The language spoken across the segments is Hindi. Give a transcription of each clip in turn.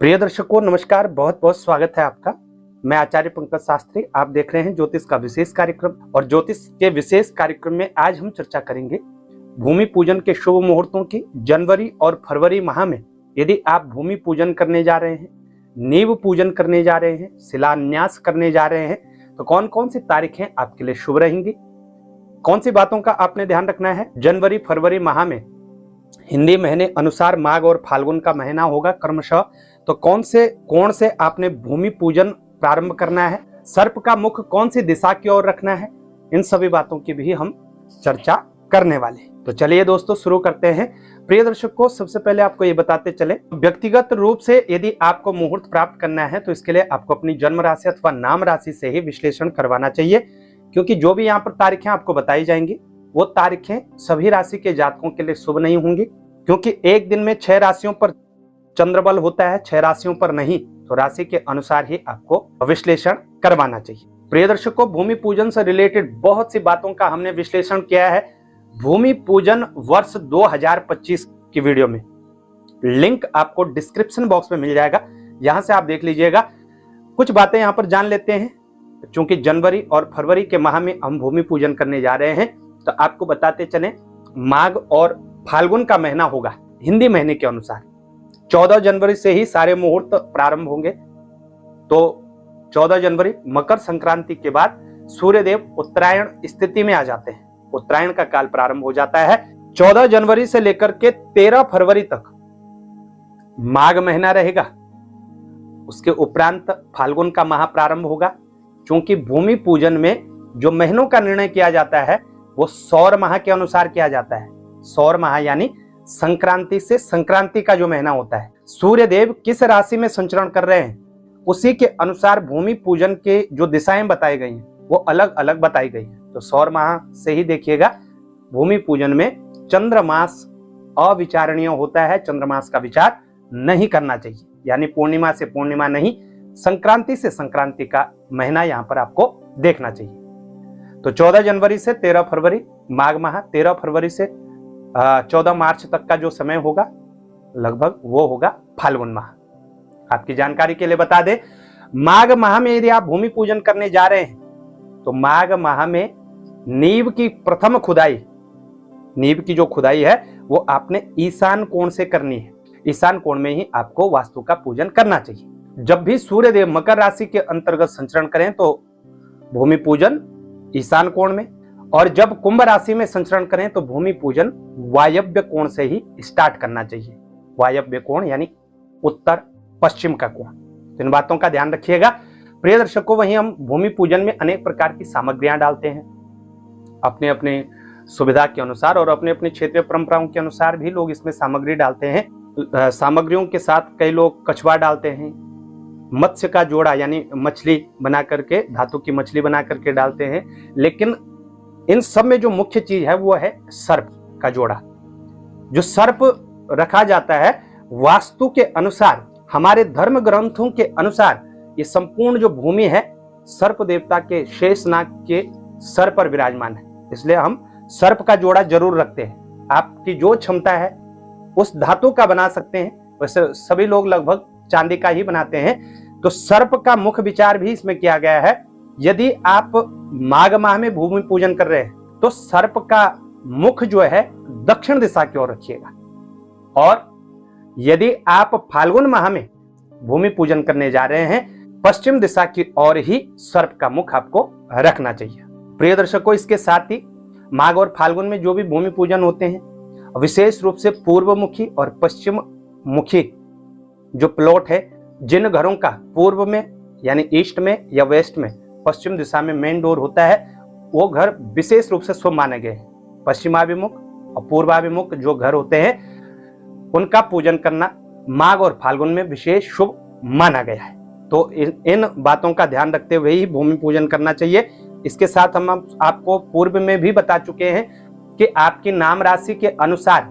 प्रिय दर्शकों नमस्कार, बहुत बहुत स्वागत है आपका। मैं आचार्य पंकज शास्त्री, आप देख रहे हैं ज्योतिष का विशेष कार्यक्रम। और ज्योतिष के विशेष कार्यक्रम में आज हम चर्चा करेंगे भूमि पूजन के शुभ मुहूर्तों की। जनवरी और फरवरी माह में यदि आप भूमि पूजन करने जा रहे हैं, नींव पूजन करने जा रहे हैं, शिलान्यास करने जा रहे हैं, तो कौन कौन सी तारीखें आपके लिए शुभ रहेंगी, कौन सी बातों का आपने ध्यान रखना है। जनवरी फरवरी माह में हिंदी महीने अनुसार माघ और फाल्गुन का महीना होगा क्रमशः, तो कौन से कोण से आपने भूमि पूजन प्रारंभ करना है, सर्प का मुख कौन सी दिशा की ओर रखना है, इन सभी बातों की भी हम चर्चा करने वाले हैं। तो चलिए दोस्तों शुरू करते हैं। प्रिय दर्शकों, सबसे पहले आपको ये बताते चले, व्यक्तिगत रूप से यदि आपको मुहूर्त प्राप्त करना है तो इसके लिए आपको अपनी जन्म राशि अथवा नाम राशि से ही विश्लेषण करवाना चाहिए, क्योंकि जो भी यहाँ पर तारीखें आपको बताई जाएंगी वो तारीखें सभी राशि के जातकों के लिए शुभ नहीं होंगी, क्योंकि एक दिन में 6 राशियों पर चंद्रबल होता है, 6 राशियों पर नहीं। तो राशि के अनुसार ही आपको विश्लेषण करवाना चाहिए। प्रिय दर्शकों, भूमि पूजन से रिलेटेड बहुत सी बातों का हमने विश्लेषण किया है भूमि पूजन वर्ष 2025 की वीडियो में। लिंक आपको डिस्क्रिप्शन बॉक्स में मिल जाएगा, यहां से आप देख लीजिएगा। कुछ बातें यहां पर जान लेते हैं, क्योंकि जनवरी और फरवरी के माह में हम भूमि पूजन करने जा रहे हैं, तो आपको बताते चले माघ और फाल्गुन का महीना होगा हिंदी महीने के अनुसार। 14 जनवरी से ही सारे मुहूर्त प्रारंभ होंगे। तो 14 जनवरी मकर संक्रांति के बाद सूर्यदेव उत्तरायण स्थिति में आ जाते हैं, उत्तरायण का काल प्रारंभ हो जाता है। 14 जनवरी से लेकर के 13 फरवरी तक माघ महीना रहेगा। उसके उपरांत फाल्गुन का माह प्रारंभ होगा। क्योंकि भूमि पूजन में जो महीनों का निर्णय किया जाता है वो सौर माह के अनुसार किया जाता है। सौर माह यानी संक्रांति से संक्रांति का जो महीना होता है, सूर्यदेव किस राशि में संचरण कर रहे हैं उसी के अनुसार भूमि पूजन के जो दिशाएं बताई गई हैं वो अलग अलग बताई गई हैं। तो सौर माह से ही देखिएगा, भूमि पूजन में चंद्रमास अविचारणीय होता है, चंद्रमास का विचार नहीं करना चाहिए, यानी पूर्णिमा से पूर्णिमा नहीं, संक्रांति से संक्रांति का महीना यहाँ पर आपको देखना चाहिए। तो 14 जनवरी से 13 फरवरी माघ माह, 13 फरवरी से 14 मार्च तक का जो समय होगा लगभग वो होगा फाल्गुन माह। आपकी जानकारी के लिए बता दें, माघ माह में यदि आप भूमि पूजन करने जा रहे हैं तो माघ माह में नींव की प्रथम खुदाई, नींव की जो खुदाई है वो आपने ईशान कोण से करनी है। ईशान कोण में ही आपको वास्तु का पूजन करना चाहिए। जब भी सूर्यदेव मकर राशि के अंतर्गत संचरण करें तो भूमि पूजन ईशान कोण में, और जब कुंभ राशि में संचरण करें तो भूमि पूजन वायव्य कोण से ही स्टार्ट करना चाहिए। वायव्य कोण यानी उत्तर पश्चिम का कोण। इन बातों का ध्यान रखिएगा। प्रिय दर्शकों, वहीं हम भूमि पूजन में अनेक प्रकार की सामग्रियां डालते हैं, अपने अपने सुविधा के अनुसार और अपने अपने क्षेत्रीय परंपराओं के अनुसार भी लोग इसमें सामग्री डालते हैं। सामग्रियों के साथ कई लोग कछुआ डालते हैं, मत्स्य का जोड़ा यानी मछली बना करके, धातु की मछली बना करके डालते हैं। लेकिन इन सब में जो मुख्य चीज है वो है सर्प का जोड़ा। जो सर्प रखा जाता है वास्तु के अनुसार, हमारे धर्म ग्रंथों के अनुसार, ये संपूर्ण जो भूमि है सर्प देवता के शेषनाग के सर पर विराजमान है, इसलिए हम सर्प का जोड़ा जरूर रखते हैं। आपकी जो क्षमता है उस धातु का बना सकते हैं, वैसे सभी लोग लगभग चांदी का ही बनाते हैं। तो सर्प का मुख्य विचार भी इसमें किया गया है। यदि आप माघ माह में भूमि पूजन कर रहे हैं तो सर्प का मुख जो है दक्षिण दिशा की ओर रखिएगा, और यदि आप फाल्गुन माह में भूमि पूजन करने जा रहे हैं पश्चिम दिशा की ओर ही सर्प का मुख आपको रखना चाहिए। प्रिय दर्शकों, इसके साथ ही माघ और फाल्गुन में जो भी भूमि पूजन होते हैं विशेष रूप से पूर्व मुखी और पश्चिम मुखी जो प्लॉट है, जिन घरों का पूर्व में यानी ईस्ट में या वेस्ट में पश्चिम दिशा में मेन डोर होता है, वो घर विशेष रूप से शुभ माने गए हैं। पश्चिमाभिमुख और पूर्वाभिमुख जो घर होते हैं उनका पूजन करना माघ और फाल्गुन में विशेष शुभ माना गया है। तो इन बातों का ध्यान रखते हुए ही भूमि पूजन करना चाहिए। इसके साथ हम आपको पूर्व में भी बता चुके हैं कि आपकी नाम राशि के अनुसार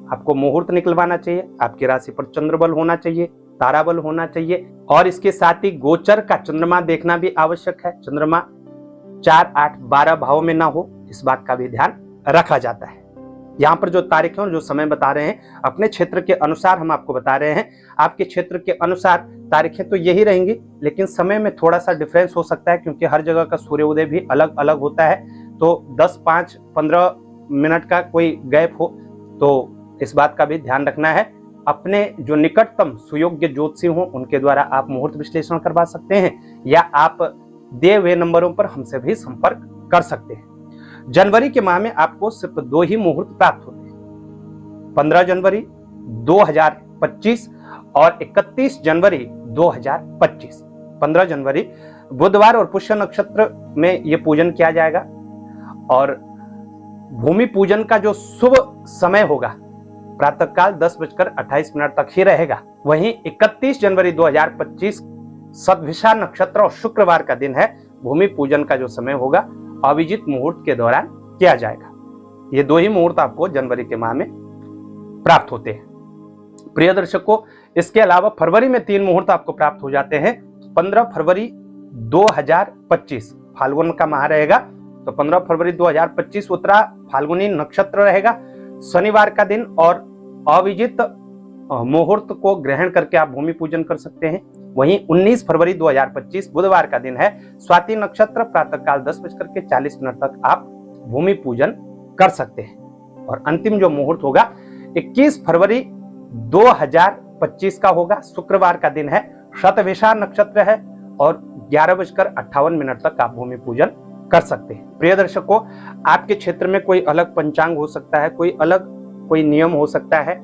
आपको मुहूर्त निकलवाना चाहिए, आपकी राशि पर चंद्रबल होना चाहिए, ताराबल होना चाहिए, और इसके साथ ही गोचर का चंद्रमा देखना भी आवश्यक है। चंद्रमा 4, 8, 12 भाव में ना हो, इस बात का भी ध्यान रखा जाता है। यहाँ पर जो तारीखें और जो समय बता रहे हैं अपने क्षेत्र के अनुसार हम आपको बता रहे हैं। आपके क्षेत्र के अनुसार तारीखें तो यही रहेंगी, लेकिन समय में थोड़ा सा डिफरेंस हो सकता है क्योंकि हर जगह का सूर्योदय भी अलग अलग होता है। तो 10, 5, 15 मिनट का कोई गैप हो तो इस बात का भी ध्यान रखना है। अपने जो निकटतम सुयोग्य ज्योतिषी हों उनके द्वारा आप मुहूर्त विश्लेषण करवा सकते हैं या आप दिए हुए नंबरों पर हमसे भी संपर्क कर सकते हैं। जनवरी के माह में आपको सिर्फ 2 ही मुहूर्त प्राप्त होते हैं, 15 जनवरी 2025 और 31 जनवरी 2025। 15 जनवरी बुधवार और पुष्य नक्षत्र में यह पूजन किया जाएगा और भूमि पूजन का जो शुभ समय होगा प्रातःकाल 10:28 तक ही रहेगा। वहीं 31 जनवरी 2025 सद्भिषा नक्षत्र और शुक्रवार का दिन है। भूमि पूजन का जो समय होगा अभिजीत मुहूर्त के दौरान किया जाएगा। ये 2 ही मुहूर्त आपको जनवरी के माह में प्राप्त होते हैं। प्रिय दर्शकों, इसके अलावा फरवरी में 3 मुहूर्त आपको प्राप्त हो जाते हैं। 15 फरवरी 2025 फाल्गुन का माह रहेगा, तो 15 फरवरी 2025 उत्तरा फाल्गुनी नक्षत्र रहेगा, शनिवार का दिन और अभिजीत मुहूर्त को ग्रहण करके आप भूमि पूजन कर सकते हैं। वहीं 19 फरवरी 2025 बुधवार का दिन है, स्वाति नक्षत्र, प्रातःकाल 10:40 तक आप भूमि पूजन कर सकते हैं। और अंतिम जो मुहूर्त होगा 21 फरवरी 2025 का होगा, शुक्रवार का दिन है, शतभिषा नक्षत्र है और 11:58 तक आप भूमि पूजन कर सकते हैं। प्रिय दर्शकों, आपके क्षेत्र में कोई अलग पंचांग हो सकता है, कोई अलग कोई नियम हो सकता है,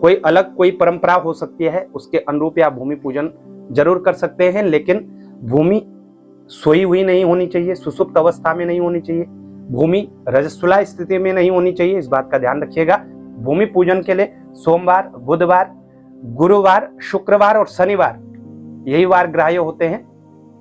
कोई अलग कोई परंपरा हो सकती है, उसके अनुरूप आप भूमि पूजन जरूर कर सकते हैं। लेकिन भूमि सोई हुई नहीं होनी चाहिए, सुषुप्त अवस्था में नहीं होनी चाहिए, भूमि रजस्वला स्थिति में नहीं होनी चाहिए, इस बात का ध्यान रखिएगा। भूमि पूजन के लिए सोमवार, बुधवार, गुरुवार, शुक्रवार और शनिवार यही वार ग्राह्य होते हैं।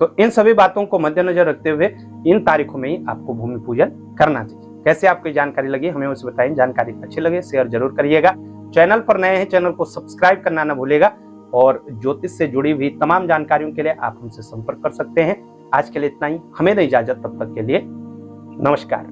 तो इन सभी बातों को मद्देनजर रखते हुए इन तारीखों में ही आपको भूमि पूजन करना चाहिए। कैसे आपको जानकारी लगी हमें उसे बताएं। जानकारी अच्छी लगे शेयर जरूर करिएगा। चैनल पर नए हैं, चैनल को सब्सक्राइब करना ना भूलिएगा और ज्योतिष से जुड़ी हुई तमाम जानकारियों के लिए आप हमसे संपर्क कर सकते हैं। आज के लिए इतना ही, हमें दें इजाजत, तब तक के लिए नमस्कार।